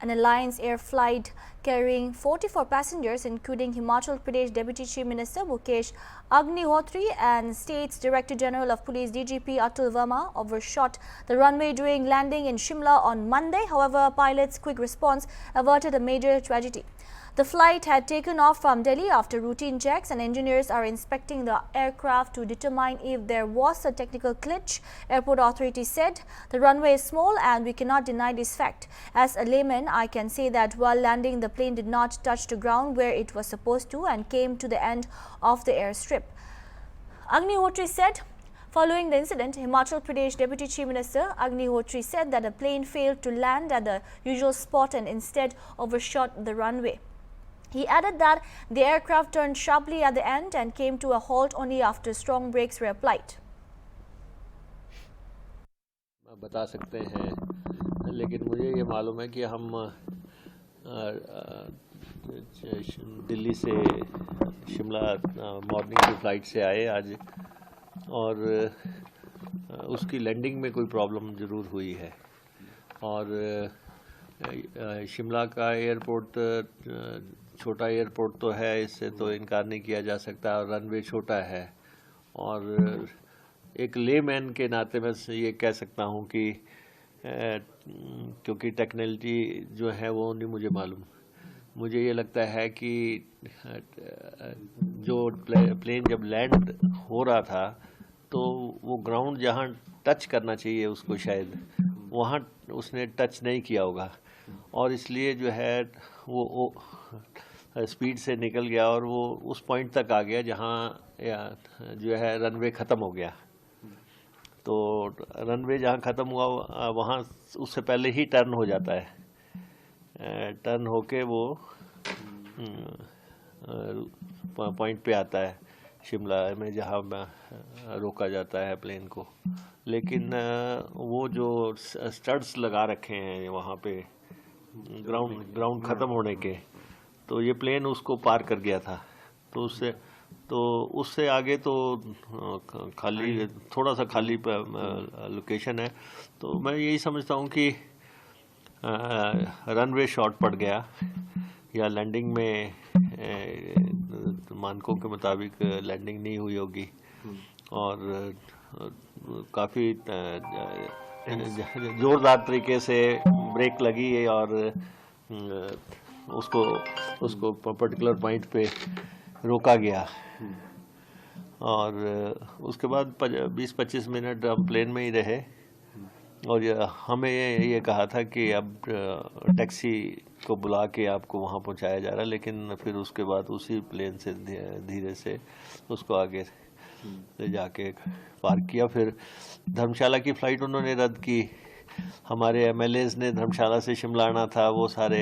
An Alliance Air flight carrying 44 passengers, including Himachal Pradesh Deputy Chief Minister Mukesh Agnihotri and State's Director General of Police DGP Atul Verma, overshot the runway during landing in Shimla on Monday. However, a pilot's quick response averted a major tragedy. The flight had taken off from Delhi after routine checks, and engineers are inspecting the aircraft to determine if there was a technical glitch. Airport authorities said the runway is small and we cannot deny this fact. As a layman, I can say that while landing, the plane did not touch the ground where it was supposed to and came to the end of the airstrip. Agnihotri said. Following the incident, Himachal Pradesh Deputy Chief Minister Agnihotri said that the plane failed to land at the usual spot and instead overshot the runway. He added that the aircraft turned sharply at the end and came to a halt only after strong brakes were applied. बता सकते हैं, लेकिन मुझे ये मालूम है कि हम दिल्ली से शिमला मॉर्निंग की फ़्लाइट से आए आज, और उसकी लैंडिंग में कोई प्रॉब्लम ज़रूर हुई है। और शिमला का एयरपोर्ट छोटा एयरपोर्ट तो है, इससे तो इनकार नहीं किया जा सकता, और रनवे छोटा है। और एक लेमैन के नाते मैं ये कह सकता हूँ कि क्योंकि टेक्नोलॉजी जो है वो नहीं मुझे मालूम, मुझे ये लगता है कि जो प्लेन जब लैंड हो रहा था तो वो ग्राउंड जहाँ टच करना चाहिए उसको शायद वहाँ उसने टच नहीं किया होगा, और इसलिए जो है वो स्पीड से निकल गया और वो उस पॉइंट तक आ गया जहाँ जो है रनवे ख़त्म हो गया। तो रनवे जहाँ ख़त्म हुआ वहाँ उससे पहले ही टर्न हो जाता है, टर्न होके वो पॉइंट पे आता है शिमला में जहाँ रोका जाता है प्लेन को। लेकिन वो जो स्टड्स लगा रखे हैं वहाँ पे ग्राउंड ख़त्म होने के, तो ये प्लेन उसको पार कर गया था। तो उससे आगे तो खाली थोड़ा सा खाली लोकेशन है। तो मैं यही समझता हूँ कि रनवे शॉर्ट पड़ गया या लैंडिंग में मानकों के मुताबिक लैंडिंग नहीं हुई होगी, और काफ़ी ज़ोरदार तरीके से ब्रेक लगी है और उसको पर्टिकुलर पॉइंट पे रोका गया। और उसके बाद 20-25 मिनट हम प्लेन में ही रहे, और हमें ये कहा था कि अब टैक्सी को बुला के आपको वहाँ पहुँचाया जा रहा है, लेकिन फिर उसके बाद उसी प्लेन से धीरे से उसको आगे ले जाके पार्क किया। फिर धर्मशाला की फ़्लाइट उन्होंने रद्द की। हमारे MLAs ने धर्मशाला से शिमला आना था, वो सारे